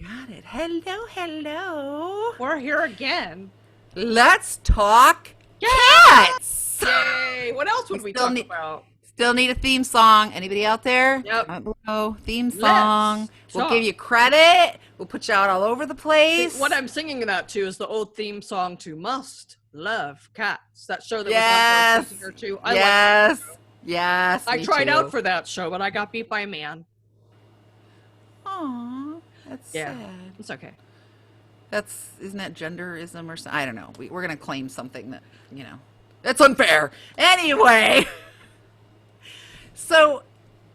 Got it. Hello, hello. We're here again. Let's talk Yay! cats. Yay! What else We would we still talk need about? still need a theme song. Anybody out there? Yep. Comment below. Theme song. Let's We'll give talk. you credit. We'll put you out all over the See, what place. I'm singing that to is the old theme song to Must Love Cats. That show that was on for a Yes. season or two. I like that Yes. show. Yes. I Me tried too. out for that show, but I got beat by a man. Aw, that's Yeah, sad. it's okay. Isn't that genderism or something? I don't know. We're gonna claim something that that's unfair. Anyway, so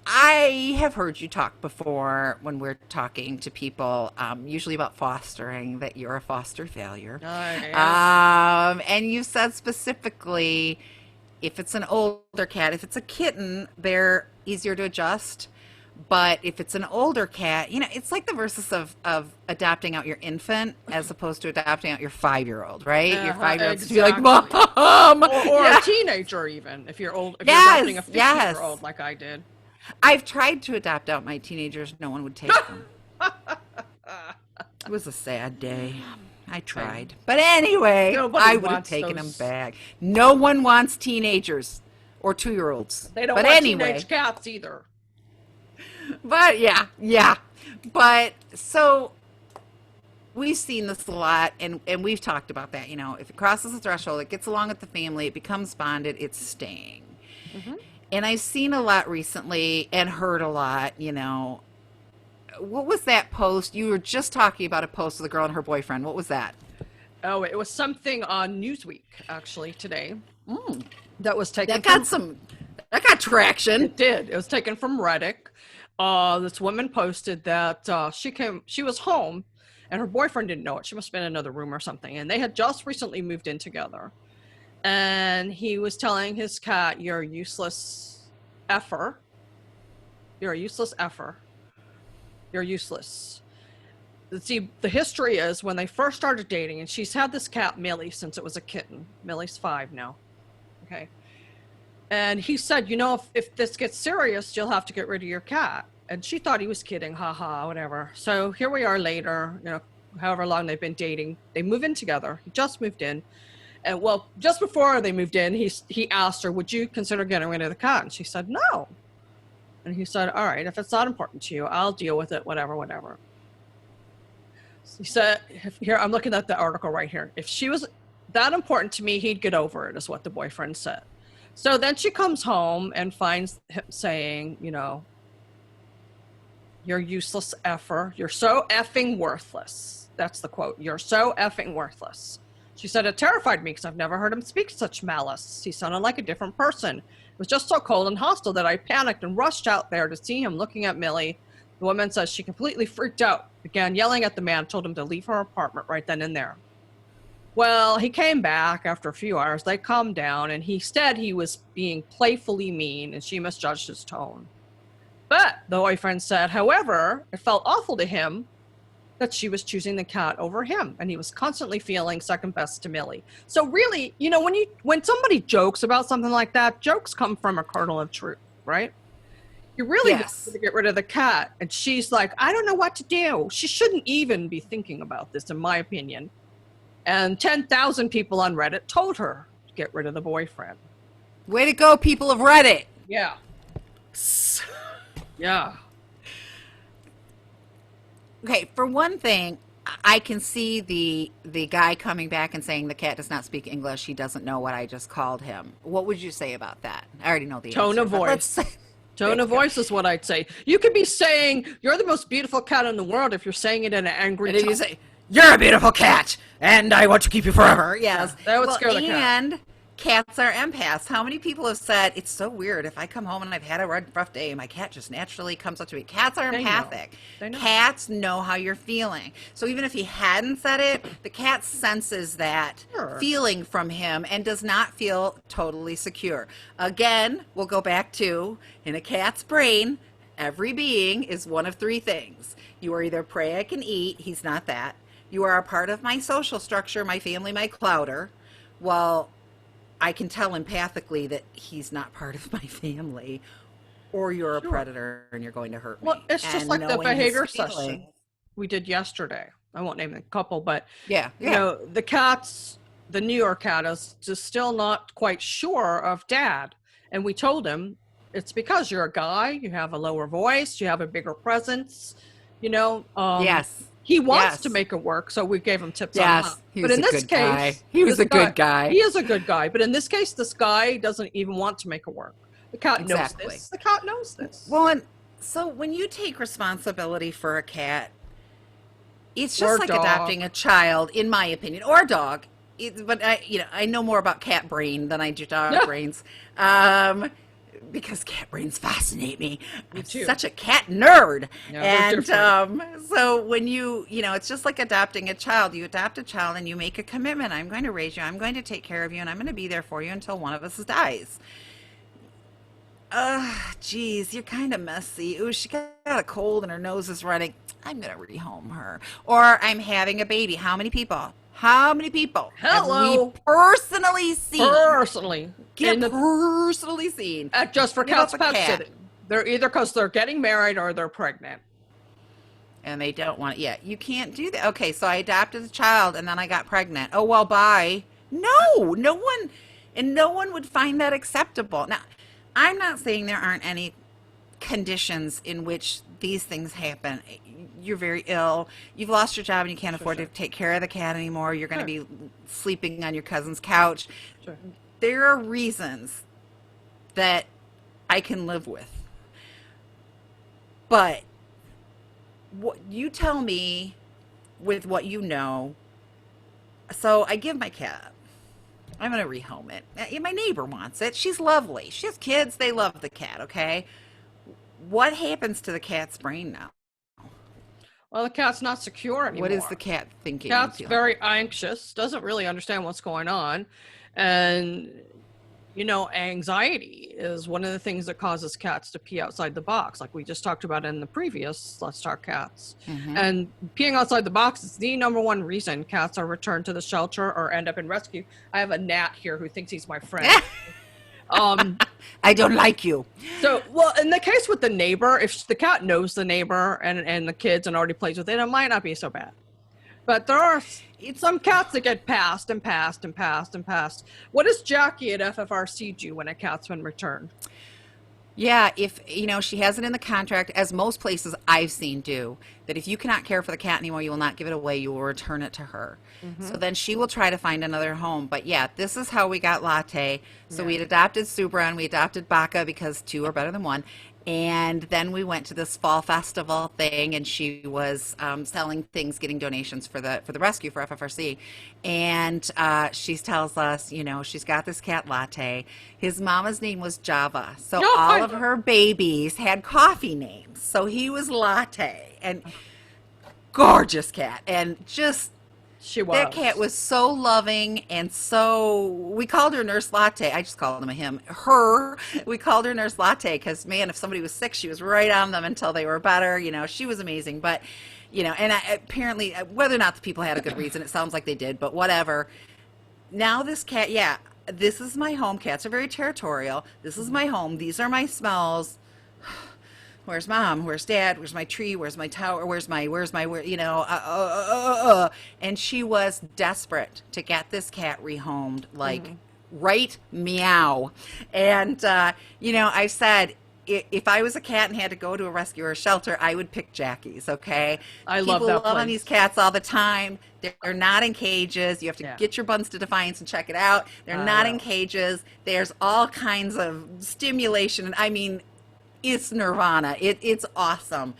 I have heard you talk before when we're talking to people, usually about fostering, that you're a foster failure. And you said specifically, if it's an older cat, if it's a kitten, they're easier to adjust. But if it's an older cat, it's like the versus of adopting out your infant as opposed to adopting out your 5-year-old, right? Your 5-year-old's to be like, Exactly. Mom! Or Yeah. a teenager even, if you're old, if you're Yes, adopting a 15-year-old like I did. I've tried to adopt out my teenagers. No one would take them. It was a sad day. I tried. But anyway, Nobody I would have wants taken them those. back. No one wants teenagers or 2-year-olds. They don't But want anyway. teenage cats either. But yeah. But so we've seen this a lot, and we've talked about that. If it crosses the threshold, it gets along with the family, it becomes bonded, it's staying. Mm-hmm. And I've seen a lot recently and heard a lot, what was that post? You were just talking about a post of the girl and her boyfriend. What was that? Oh, it was something on Newsweek actually today. Mm. That was taken. That got traction. It did. It was taken from Reddit. This woman posted that she was home, and her boyfriend didn't know it. She must have been in another room or something, and they had just recently moved in together. And he was telling his cat, "You're a useless effer. You're a useless effer. You're useless." See, the history is when they first started dating, and she's had this cat Millie since it was a kitten. Millie's 5 now. Okay. And he said, if this gets serious, you'll have to get rid of your cat. And she thought he was kidding, haha, whatever. So here we are later, however long they've been dating. They move in together. He just moved in. And well, just before they moved in, he asked her, would you consider getting rid of the cat? And she said, no. And he said, all right, if it's not important to you, I'll deal with it, whatever. He said, here, I'm looking at the article right here. If she was that important to me, he'd get over it, is what the boyfriend said. So then she comes home and finds him saying, you're useless effer. You're so effing worthless. That's the quote. You're so effing worthless. She said, it terrified me because I've never heard him speak such malice. He sounded like a different person. It was just so cold and hostile that I panicked and rushed out there to see him looking at Millie. The woman says she completely freaked out, began yelling at the man, told him to leave her apartment right then and there. Well, he came back after a few hours. They calmed down, and he said he was being playfully mean, and she misjudged his tone. But the boyfriend said, however, it felt awful to him that she was choosing the cat over him, and he was constantly feeling second best to Millie. So really, when somebody jokes about something like that, jokes come from a kernel of truth, right? You really want to get rid of the cat, and she's like, I don't know what to do. She shouldn't even be thinking about this, in my opinion. And 10,000 people on Reddit told her to get rid of the boyfriend. Way to go, people of Reddit. Yeah. Yeah. Okay, for one thing, I can see the guy coming back and saying the cat does not speak English. He doesn't know what I just called him. What would you say about that? I already know the Tone answer. of voice. Tone of voice is what I'd say. You could be saying, you're the most beautiful cat in the world if you're saying it in an angry tone. And then you say, you're a beautiful cat, and I want to keep you forever. Yes. That would scare the cat. And cats are empaths. How many people have said, it's so weird, if I come home and I've had a rough day, my cat just naturally comes up to me. Cats are empathic. They know. Cats know how you're feeling. So even if he hadn't said it, the cat senses that feeling from him and does not feel totally secure. Again, we'll go back to, in a cat's brain, every being is one of 3 things. You are either prey I can eat, he's not that. You are a part of my social structure, my family, my clouder. Well, I can tell empathically that he's not part of my family, or you're a predator and you're going to hurt me. Well, it's just like the behavior session. we did yesterday. I won't name the couple, but Yeah. you know, the New York cat is just still not quite sure of Dad. And we told him it's because you're a guy, you have a lower voice, you have a bigger presence, you know. Yes. He wants to Yes. make it work, so we gave him tips on that. Yes. He But was in a this good guy. case, He was this a good guy. He is a good guy, but in this case, this guy doesn't even want to make it work. The cat knows Exactly. this. The cat knows this. Well, and so when you take responsibility for a cat, it's just Or like dog. adopting a child, in my opinion, or a dog. But I know more about cat brain than I do dog brains, because cat brains fascinate me. Me I'm too. such a cat nerd, Yeah, we're and different. so when it's just like adopting a child. You adopt a child and you make a commitment. I'm going to raise you. I'm going to take care of you, and I'm going to be there for you until one of us dies. Geez, you're kind of messy. Ooh, she got a cold and her nose is running. I'm gonna rehome her. Or I'm having a baby. How many people? How many people Hello. have we personally seen? Personally. Personally seen. Just for Give up cats a pet cat. sitting. They're either because they're getting married or they're pregnant. And they don't want it. Yeah, you can't do that. Okay, so I adopted a child and then I got pregnant. Oh, well, bye. No, no one would find that acceptable. Now, I'm not saying there aren't any conditions in which these things happen. You're very ill. You've lost your job and you can't afford to take care of the cat anymore. You're going to be sleeping on your cousin's couch. Sure. There are reasons that I can live with. But what you tell me with what you know. So I give my cat up. I'm going to rehome it. My neighbor wants it. She's lovely. She has kids. They love the cat, okay? What happens to the cat's brain now? Well, the cat's not secure anymore. What is the cat thinking? Cat's and feeling? very anxious, doesn't really understand what's going on. And, you know, anxiety is one of the things that causes cats to pee outside the box, like we just talked about in the previous Let's Talk Cats. Mhm. And peeing outside the box is the number one reason cats are returned to the shelter or end up in rescue. I have a gnat here who thinks he's my friend. I don't like you. So, well, in the case with the neighbor, if the cat knows the neighbor and the kids and already plays with it, it might not be so bad. But there are some cats that get passed and passed and passed and passed. What does Jackie at FFRC do when a cat's been returned? Yeah, if, she has it in the contract, as most places I've seen do, that if you cannot care for the cat anymore, you will not give it away, you will return it to her. Mm-hmm. So then she will try to find another home. But yeah, this is how we got Latte. So we had adopted Subra and we adopted Baka because two are better than one. And then we went to this fall festival thing, and she was selling things, getting donations for the rescue for FFRC. And she tells us, she's got this cat Latte. His mama's name was Java, so all of her babies had coffee names. So he was Latte, and gorgeous cat, and just. That cat was so loving, and so we called her Nurse Latte. I just called him a him. Her, we called her Nurse Latte because, man, if somebody was sick, she was right on them until they were better. She was amazing. But, and apparently, whether or not the people had a good reason, it sounds like they did, but whatever. Now this cat, this is my home. Cats are very territorial. This is my home. These are my smells. Where's mom? Where's dad? Where's my tree? Where's my tower? Where's my, and she was desperate to get this cat rehomed, right meow. And, I said, if I was a cat and had to go to a rescue or a shelter, I would pick Jackie's, okay? I love that People love on these cats all the time. They're not in cages. You have to get your buns to Defiance and check it out. They're not in cages. There's all kinds of stimulation. I mean, it's nirvana. It's awesome,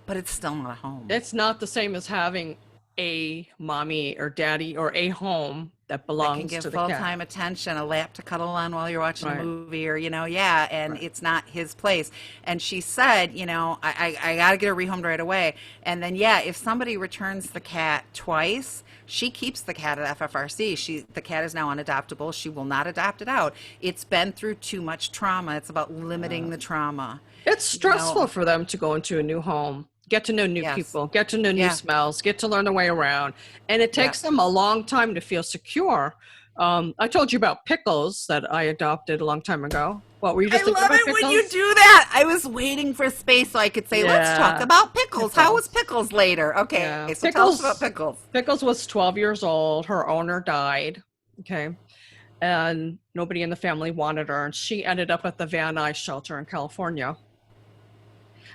but it's still not a home. It's not the same as having a mommy or daddy or a home that belongs to the cat. Can give full-time attention, a lap to cuddle on while you're watching a movie, or and it's not his place. And she said, I got to get her rehomed right away. And then if somebody returns the cat twice, she keeps the cat at FFRC. The cat is now unadoptable. She will not adopt it out. It's been through too much trauma. It's about limiting the trauma. It's stressful for them to go into a new home, get to know new people, get to know new smells, get to learn their way around. And it takes them a long time to feel secure I told you about Pickles that I adopted a long time ago. What were you I just thinking love about it Pickles? when you do that. I was waiting for space so I could say, let's talk Yeah, about Pickles. How was Pickles. Pickles later? Okay, Yeah, so tell us about Pickles. Pickles was 12 years old. Her owner died. Okay, and nobody in the family wanted her, and she ended up at the Van Nuys shelter in California.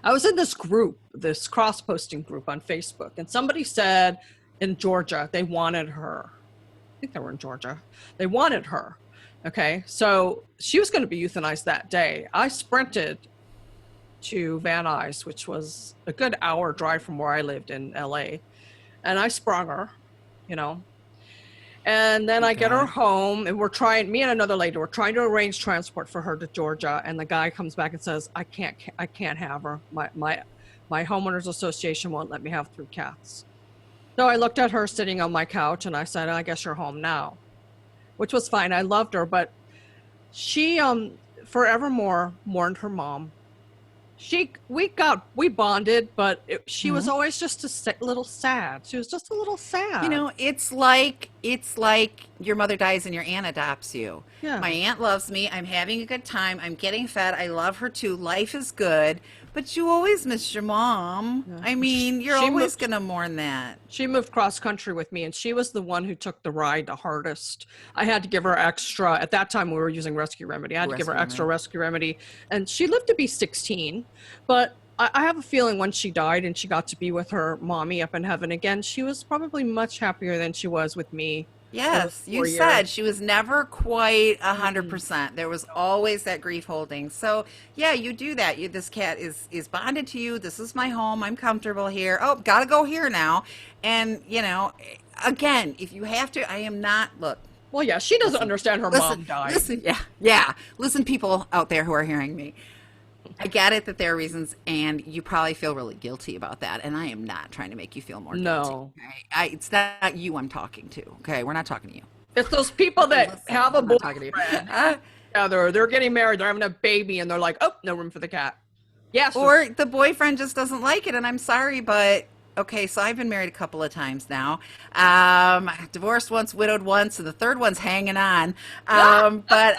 I was in this group, this cross posting group on Facebook, and somebody said in Georgia they wanted her. I think they were in Georgia. They wanted her. Okay, so she was going to be euthanized that day. I sprinted to Van Nuys, which was a good hour drive from where I lived in LA, and I sprung her, you know. And then Oh I get her God. home, and me and another lady, we're trying to arrange transport for her to Georgia. And the guy comes back and says, I can't have her. My homeowners association won't let me have 3 cats. So I looked at her sitting on my couch and I said, I guess you're home now, which was fine. I loved her, but she forevermore mourned her mom. We bonded, but she was always just a little sad. She was just a little You sad. know, it's like your mother dies and your aunt adopts you. Yeah. My aunt loves me. I'm having a good time. I'm getting fed. I love her too. Life is good. But you always miss your mom. Yeah. I mean, you're She always moved going to mourn that. She moved cross country with me, and she was the one who took the ride the hardest. I had to give her extra. At that time, we were using Rescue Remedy. I had to give her Rescue extra Remedy. Rescue Remedy, and she lived to be 16. But I have a feeling when she died and she got to be with her mommy up in heaven again, she was probably much happier than she was with me for those Yes, you 4 years. said she was never quite a hundred Mm-mm. percent. There was always that grief holding. So yeah, you do that. This cat is bonded to you. This is my home. I'm comfortable here. Oh, gotta go here now. And again, if you have to, I am not. Look, Well, yeah, she doesn't listen, understand her listen, mom died. listen. Yeah, yeah. Listen, people out there who are hearing me. I get it that there are reasons, and you probably feel really guilty about that. And I am not trying to make you feel more guilty. No. Okay? It's not you I'm talking to. Okay, we're not talking to you. It's those people that Listen, have a I'm not talking to you. boyfriend. Yeah, they're getting married, they're having a baby, and they're like, oh, no room for the cat. Yes. Or the boyfriend just doesn't like it, and I'm sorry, but okay. So I've been married a couple of times now. Divorced once, widowed once, and the third one's hanging on. But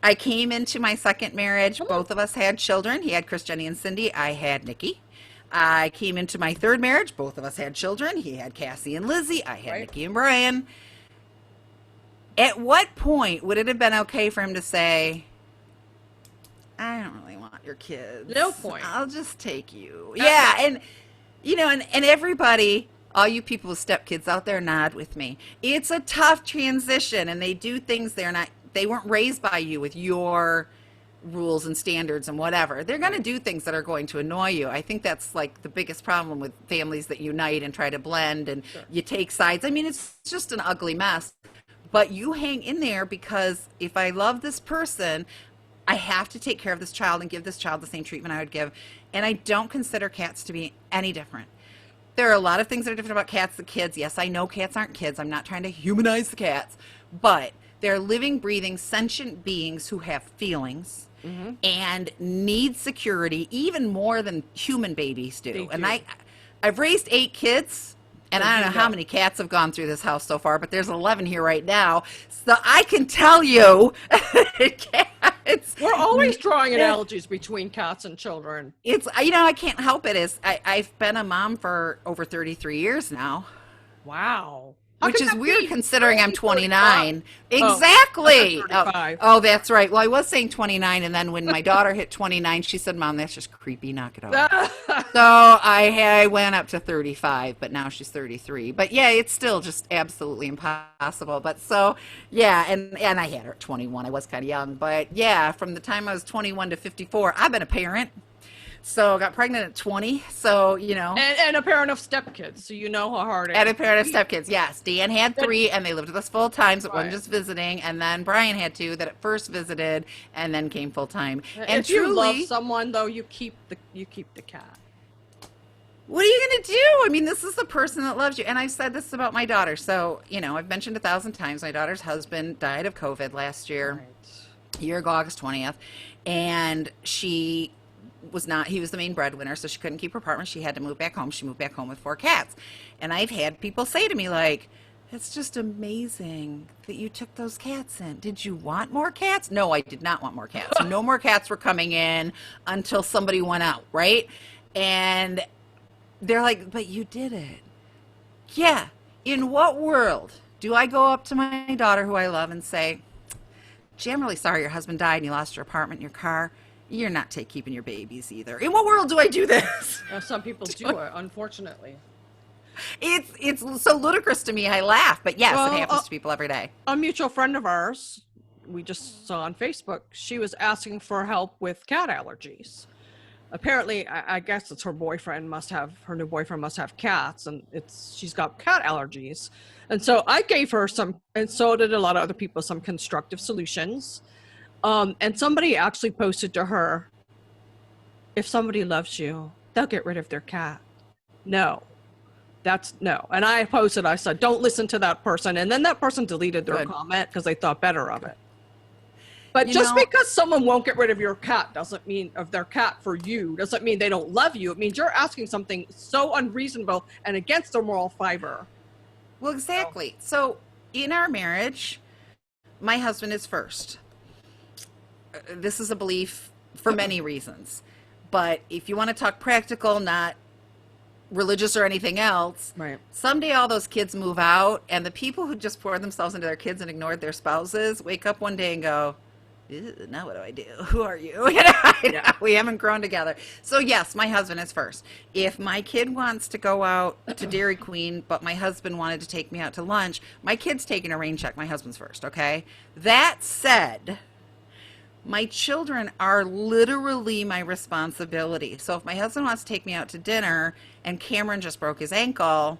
I came into my second marriage. Both of us had children. He had Chris, Jenny, and Cindy. I had Nikki. I came into my third marriage. Both of us had children. He had Cassie and Lizzie. I had Right. Nikki and Brian. At what point would it have been okay for him to say, I don't really want your kids. No point. I'll just take you. Yeah, and and everybody, all you people with stepkids out there, nod with me. It's a tough transition, and they do things they weren't raised by you with your rules and standards and whatever. They're going to do things that are going to annoy you. I think that's like the biggest problem with families that unite and try to blend and you take sides. I mean, it's just an ugly mess. But you hang in there because if I love this person, I have to take care of this child and give this child the same treatment I would give. And I don't consider cats to be any different. There are a lot of things that are different about cats than kids. Yes, I know cats aren't kids. I'm not trying to humanize the cats. But they're living, breathing, sentient beings who have feelings and need security even more than human babies do. They And do. I've raised 8 kids. And So I you don't know how know. many cats have gone through this house so far, but there's 11 here right now. So I can tell you, cats. We're always drawing analogies between cats and children. It's I can't help it. I've been a mom for over 33 years now, Wow. How which can is that weird be? considering I'm 29. Oh, Exactly. I'm 35. Oh, that's right. Well, I was saying 29, and then when my daughter hit 29, she said, "Mom, that's just creepy. Knock it off." So I went up to 35, but now she's 33. But yeah, it's still just absolutely impossible. But so yeah, and I had her at 21. I was kind of young, but yeah, from the time I was 21 to 54, I've been a parent. So I got pregnant at 20. So and a parent of stepkids, so you know how hard it and is. a parent of stepkids. Yes, Dan had 3, and they lived with us full time. So it wasn't Right. just visiting. And then Brian had 2 that at first visited, and then came full time. And If you love truly, someone, though, you keep the cat. what are you going to do? I mean, this is the person that loves you. And I've said this about my daughter. So, I've mentioned 1,000 times my daughter's husband died of COVID last year, year ago, August 20th. And he was the main breadwinner, so she couldn't keep her apartment. She had to move back home. She moved back home with 4 cats. And I've had people say to me, like, It's just amazing that you took those cats in. Did you want more cats? No, I did not want more cats. No more cats were coming in until somebody went out, right? And they're like, but you did it. Yeah. In what world do I go up to my daughter, who I love, and say, gee, I'm really sorry your husband died and you lost your apartment and your car. You're not keeping your babies either. In what world do I do this? Some people do it, unfortunately. It's so ludicrous to me. I laugh, but yes, it happens to people every day. A mutual friend of ours, we just saw on Facebook, she was asking for help with cat allergies. Apparently, I guess it's her new boyfriend must have cats, and she's got cat allergies. And so I gave her some, and so did a lot of other people, some constructive solutions. And somebody actually posted to her, if somebody loves you, they'll get rid of their cat. No. And I posted, I said, don't listen to that person. And then that person deleted their comment because they thought better of it. But because someone won't get rid of your cat doesn't mean they don't love you. It means you're asking something so unreasonable and against their moral fiber. Well, exactly. So in our marriage, my husband is first. This is a belief for many reasons. But if you want to talk practical, not religious or anything else, right? Someday all those kids move out, and the people who just poured themselves into their kids and ignored their spouses wake up one day and go, now what do I do? Who are you? We haven't grown together. So yes, my husband is first. If my kid wants to go out to Dairy Queen, but my husband wanted to take me out to lunch, my kid's taking a rain check. My husband's first, okay? That said, my children are literally my responsibility. So if my husband wants to take me out to dinner and Cameron just broke his ankle,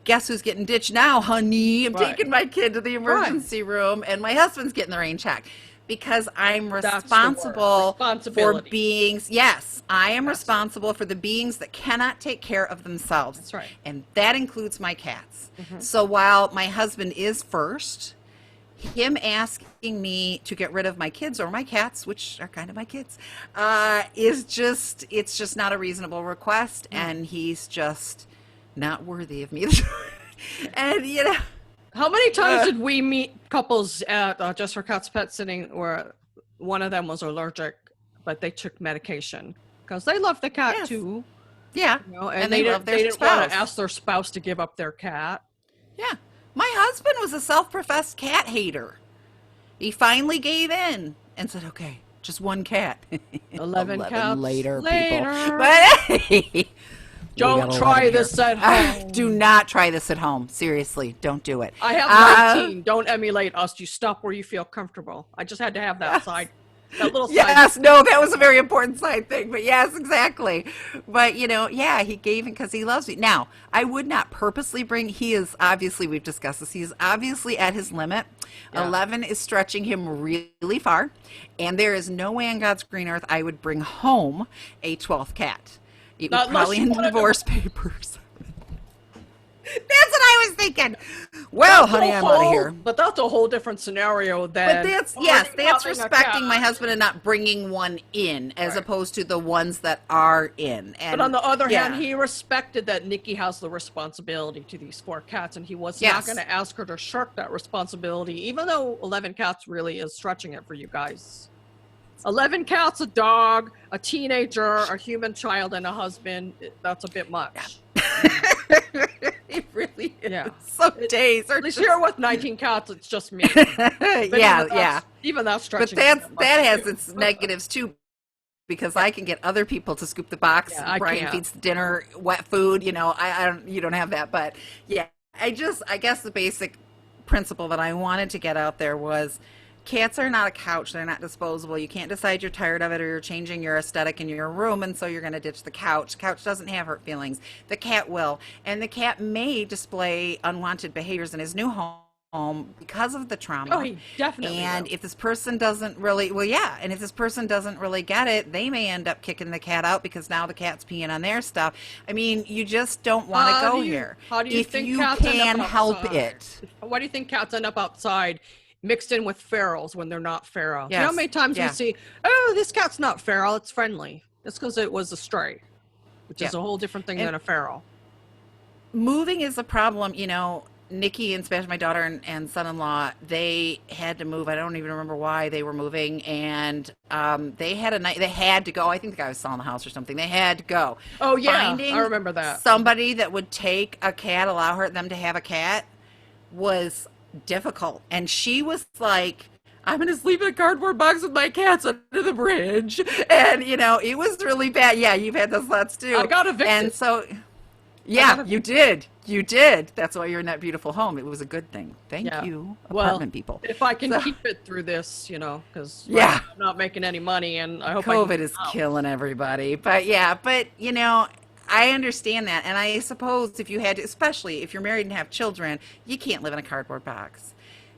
guess who's getting ditched now, honey? I'm taking my kid to the emergency room, and my husband's getting the rain check. Because I'm responsible for beings. Yes, I am responsible for the beings that cannot take care of themselves. That's right. And that includes my cats. Mm-hmm. So while my husband is first, him asking me to get rid of my kids or my cats, which are kind of my kids, it's just not a reasonable request. Mm. And he's just not worthy of me. And, how many times did we meet couples at Just for Cats Pet Sitting where one of them was allergic, but they took medication because they love the cat too? Yeah, and they didn't want to ask their spouse to give up their cat. Yeah, my husband was a self-professed cat hater. He finally gave in and said, "Okay, just one cat." 11 cats later, people. But don't try this at home. Do not try this at home. Seriously, don't do it. I have 19. Don't emulate us. You stop where you feel comfortable. I just had to have that side. That little side. Yes, no, that was a very important side thing. But yes, exactly. But, he gave in because he loves me. Now, I would not purposely he is obviously, we've discussed this, he is obviously at his limit. Yeah. 11 is stretching him really far. And there is no way on God's green earth I would bring home a 12th cat. It was probably in the divorce papers. That's what I was thinking. Well, honey, I'm out of here. But that's a whole different scenario than... But that's respecting my husband and not bringing one in as opposed to the ones that are in. And, but on the other hand, he respected that Nikki has the responsibility to these 4 cats, and he was not going to ask her to shirk that responsibility, even though 11 cats really is stretching it for you guys. 11 cats, a dog, a teenager, a human child, and a husband. That's a bit much. It really is. Yeah. Some days are at least here with 19 cats, it's just me. Even that's stretching. But that has its negatives too, because I can get other people to scoop the box. Brian feeds the dinner, wet food. You don't have that. But I guess the basic principle that I wanted to get out there was, cats are not a couch. They're not disposable. You can't decide you're tired of it or you're changing your aesthetic in your room, and so you're going to ditch the couch. The couch doesn't have hurt feelings. The cat will. And the cat may display unwanted behaviors in his new home because of the trauma. Oh, he definitely And will. if this person doesn't really, and if this person doesn't really get it, they may end up kicking the cat out because now the cat's peeing on their stuff. I mean, you just don't want to go here. How do you think you cats can end up help outside? it. Why do you think cats end up outside mixed in with ferals when they're not feral? Yes. You know how many times we see, this cat's not feral, it's friendly. That's because it was a stray, which is a whole different thing than a feral. Moving is a problem, Nikki and Sebastian, my daughter and son-in-law, they had to move. I don't even remember why they were moving, and they had a night. They had to go. I think the guy was selling the house or something. They had to go. Oh yeah, Finding I remember that. somebody that would take a cat, allow them to have a cat, was difficult. And she was like, I'm going to sleep in a cardboard box with my cats under the bridge. And, it was really bad. Yeah, you've had those thoughts too. I got evicted. And so, yeah, you did. You did. That's why you're in that beautiful home. It was a good thing. Thank you, apartment people. If I can keep it through this, because yeah, I'm not making any money, and I hope COVID is killing everybody. But yeah, I understand that. And I suppose if you had to, especially if you're married and have children, you can't live in a cardboard box.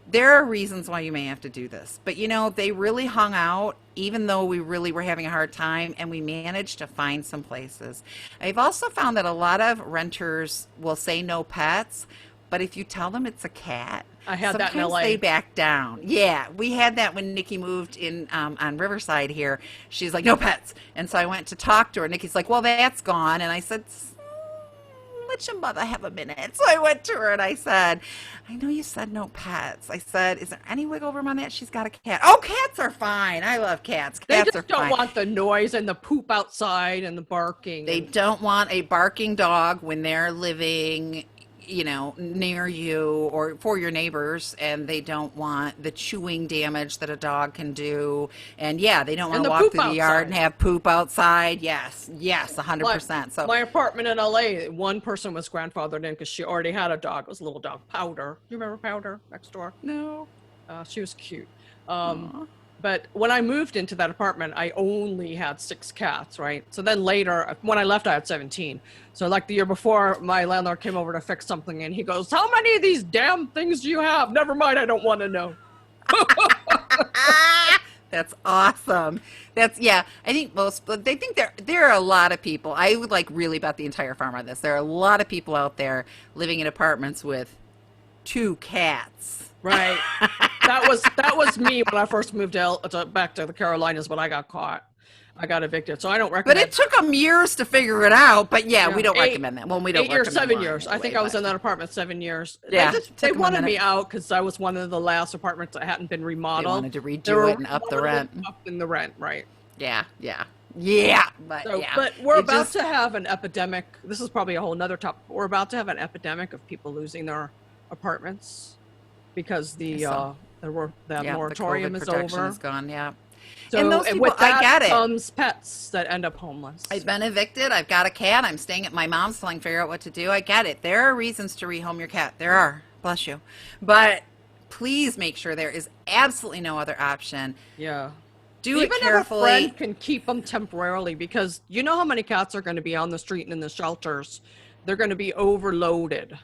There are reasons why you may have to do this. But, they really hung out, even though we really were having a hard time, and we managed to find some places. I've also found that a lot of renters will say no pets, but if you tell them it's a cat, I had that in sometimes LA. they back down. Yeah, we had that when Nikki moved in on Riverside here. She's like, no pets. And so I went to talk to her. Nikki's like, well, that's gone. And I said, let your mother have a minute. So I went to her and I said, I know you said no pets. I said, is there any wiggle room on that? She's got a cat. Oh, cats are fine. I love cats. They Cats just are don't fine. want the noise and the poop outside and the barking. They don't want a barking dog when they're living, near you or for your neighbors, and they don't want the chewing damage that a dog can do. And yeah, they don't want to walk through the yard and have poop outside. Yes, 100%. So my apartment in LA, one person was grandfathered in because she already had a dog. It was a little dog, Powder. You remember Powder next door? No. She was cute. But when I moved into that apartment, I only had 6 cats, right? So then later, when I left, I had 17. So like the year before, my landlord came over to fix something, and he goes, how many of these damn things do you have? Never mind, I don't want to know. That's awesome. I think they think there are a lot of people. I would really bet the entire farm on this. There are a lot of people out there living in apartments with 2 cats. Right. That was me when I first moved back to the Carolinas, but I got caught. I got evicted, so I don't recommend. But it took them years to figure it out. But yeah, we don't recommend that. Well, we don't 8 years, recommend 7 years. I think I was in that apartment 7 years. Yeah, they wanted me out because I was one of the last apartments that hadn't been remodeled. They wanted to redo it and up the rent. Up in the rent, right? Yeah. But we're about to have an epidemic. This is probably a whole nother topic. We're about to have an epidemic of people losing their apartments because the moratorium the is protection over. Is gone. Yeah. So and those people, with that I get it. comes pets that end up homeless. I've been evicted. I've got a cat. I'm staying at my mom's till I can figure out what to do. I get it. There are reasons to rehome your cat. There are. Bless you. But please make sure there is absolutely no other option. Yeah. Do Even it carefully. If a friend can keep them temporarily, because you know how many cats are going to be on the street and in the shelters. They're going to be overloaded.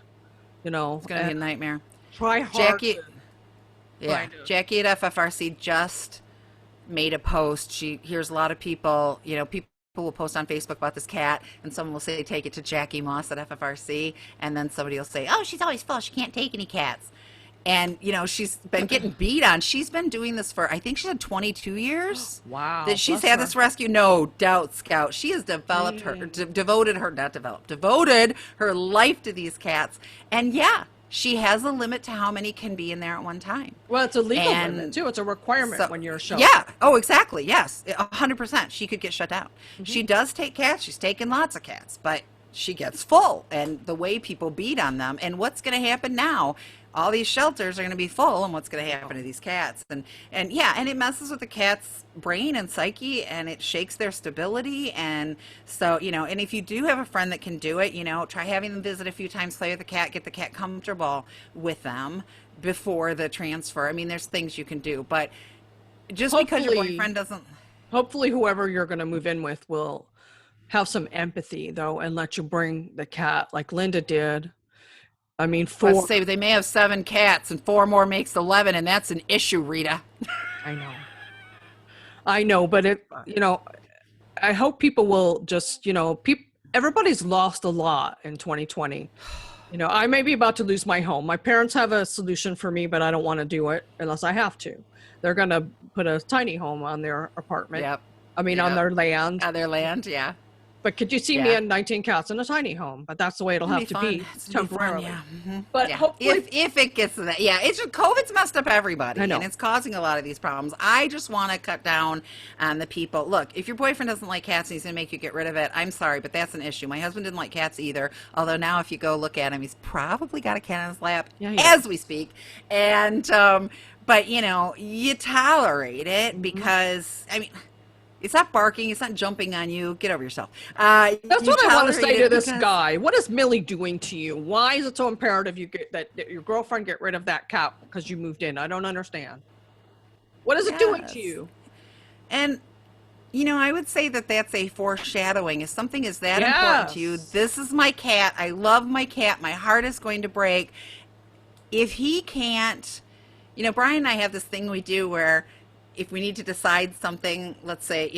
It's going to be a nightmare. Try hard. Jackie at FFRC just made a post. She hears a lot of people, people will post on Facebook about this cat, and someone will say, take it to Jackie Moss at FFRC, and then somebody will say, oh, she's always full. She can't take any cats. And, she's been getting beat on. She's been doing this for, I think she said 22 years. Wow. That she's had this rescue. No doubt, Scout. She has devoted her life to these cats. And yeah, she has a limit to how many can be in there at one time. Well, it's a legal limit, too. It's a requirement when you're a shelter. Yeah. Oh, exactly. Yes. 100%. She could get shut down. Mm-hmm. She does take cats. She's taken lots of cats. But she gets full. And the way people beat on them. And what's going to happen now? All these shelters are going to be full, and what's going to happen to these cats? And it messes with the cat's brain and psyche, and it shakes their stability. And so, and if you do have a friend that can do it, try having them visit a few times, play with the cat, get the cat comfortable with them before the transfer. I mean, there's things you can do, but just because your boyfriend doesn't. Hopefully, whoever you're going to move in with will have some empathy, though, and let you bring the cat like Linda did. I mean, Let's say they may have 7 cats and 4 more makes 11, and that's an issue, Rita. I know, but I hope people will just, everybody's lost a lot in 2020. I may be about to lose my home. My parents have a solution for me, but I don't want to do it unless I have to. They're going to put a tiny home on their apartment. Yep. On their land. On their land, yeah. But could you see me and 19 cats in a tiny home? But that's the way it'll have to be temporarily. Yeah. Mm-hmm. But hopefully, if it gets to that, it's just, COVID's messed up everybody, I know. and it's causing a lot of these problems. I just want to cut down on the people. Look, if your boyfriend doesn't like cats and he's going to make you get rid of it, I'm sorry, but that's an issue. My husband didn't like cats either. Although now, if you go look at him, he's probably got a cat on his lap as we speak, and but you tolerate it because it's not barking. It's not jumping on you. Get over yourself. That's what I want to say to this guy. What is Millie doing to you? Why is it so imperative that your girlfriend get rid of that cat because you moved in? I don't understand. What is it doing to you? And, I would say that that's a foreshadowing. If something is that important to you, this is my cat. I love my cat. My heart is going to break. If he can't, Brian and I have this thing we do where if we need to decide something, let's say,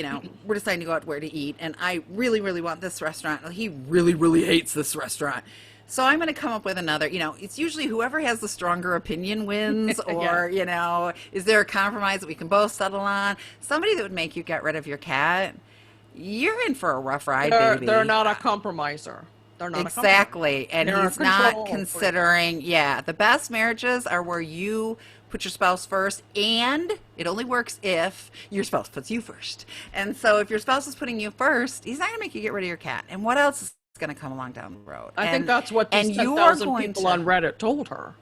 we're deciding to go out where to eat, and I really, really want this restaurant. Well, he really, really hates this restaurant. So I'm going to come up with another, it's usually whoever has the stronger opinion wins, or, is there a compromise that we can both settle on? Somebody that would make you get rid of your cat, you're in for a rough ride, baby. They're not a compromiser. They're not exactly. And he's not considering, the best marriages are where you put your spouse first, and it only works if your spouse puts you first. And so if your spouse is putting you first, he's not going to make you get rid of your cat. And what else is going to come along down the road? I think that's what these 10,000 people on Reddit told her.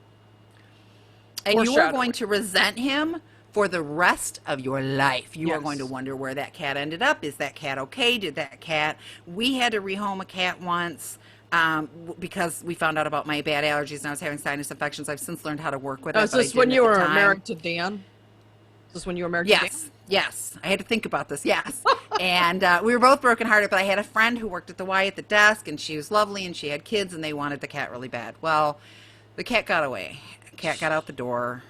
And you are going to resent him for the rest of your life. You are going to wonder where that cat ended up. Is that cat okay? We had to rehome a cat once. Because we found out about my bad allergies and I was having sinus infections. I've since learned how to work with it. Is this when you were married to Dan? Is this when you were married to Dan? Yes. I had to think about this, yes. And we were both brokenhearted, but I had a friend who worked at the Y at the desk, and she was lovely, and she had kids, and they wanted the cat really bad. Well, the cat got away. The cat got out the door.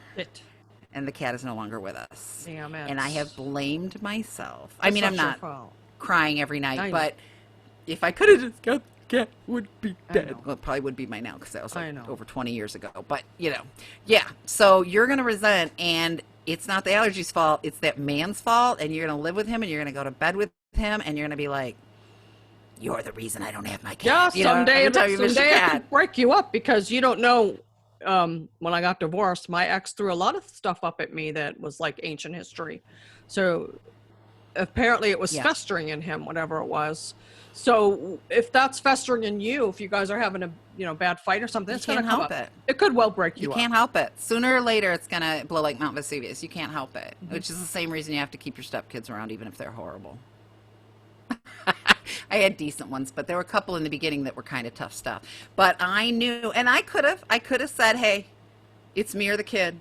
And the cat is no longer with us. Damn it. And I have blamed myself. I'm not crying every night, but if I could have just got cat would be dead. Well, it probably would be by now because that was over 20 years ago. But, so you're going to resent, and it's not the allergies' fault. It's that man's fault, and you're going to live with him, and you're going to go to bed with him, and you're going to be like, you're the reason I don't have my cat. Yeah, someday I could break you up because you don't know. When I got divorced, my ex threw a lot of stuff up at me that was like ancient history. So apparently it was festering in him, whatever it was. So if that's festering in you, if you guys are having a bad fight or something, it's going to come up. It could well break you up. You can't help it. Sooner or later, it's going to blow like Mount Vesuvius. You can't help it, which is the same reason you have to keep your stepkids around, even if they're horrible. I had decent ones, but there were a couple in the beginning that were kind of tough stuff. But I knew, and I could have said, hey, it's me or the kid.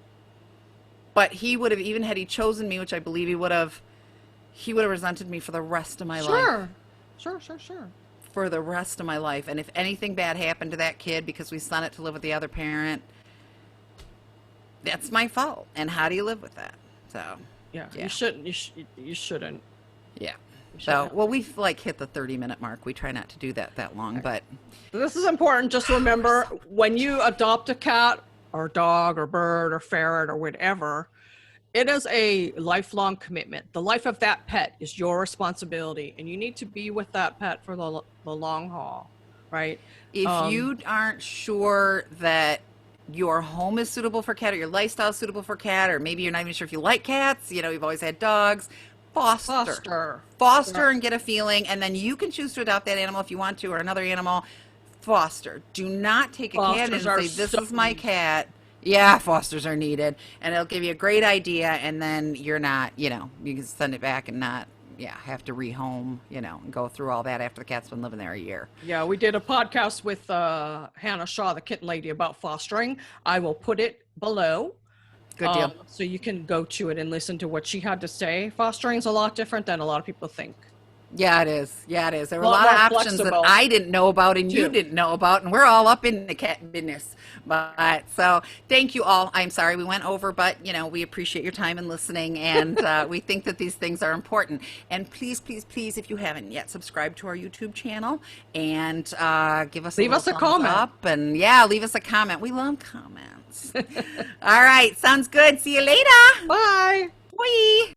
But he would have, even had he chosen me, which I believe he would have resented me for the rest of my life. Sure. For the rest of my life. And if anything bad happened to that kid because we sent it to live with the other parent, that's my fault. And how do you live with that? So you shouldn't. You shouldn't. Yeah. So we've hit the 30-minute mark. We try not to do that long, but this is important. Just remember, when you adopt a cat or dog or bird or ferret or whatever, it is a lifelong commitment. The life of that pet is your responsibility, and you need to be with that pet for the long haul, right? If you aren't sure that your home is suitable for cat, or your lifestyle is suitable for cat, or maybe you're not even sure if you like cats, you've always had dogs, foster and get a feeling, and then you can choose to adopt that animal if you want to, or another animal. Foster. Do not take a cat and say, this is my cat. Yeah, fosters are needed, and it'll give you a great idea, and then you're not, you can send it back and not, have to rehome, and go through all that after the cat's been living there a year. Yeah, we did a podcast with Hannah Shaw, the kitten lady, about fostering. I will put it below. Good deal. So you can go to it and listen to what she had to say. Fostering is a lot different than a lot of people think. Yeah, it is. There were a lot of options that I didn't know about and you didn't know about, and we're all up in the cat business. But so thank you all. I'm sorry we went over, but we appreciate your time and listening, and we think that these things are important. And please, please, please, if you haven't yet, subscribe to our YouTube channel and leave us a comment up, and leave us a comment. We love comments. All right, sounds good. See you later. Bye. Bye.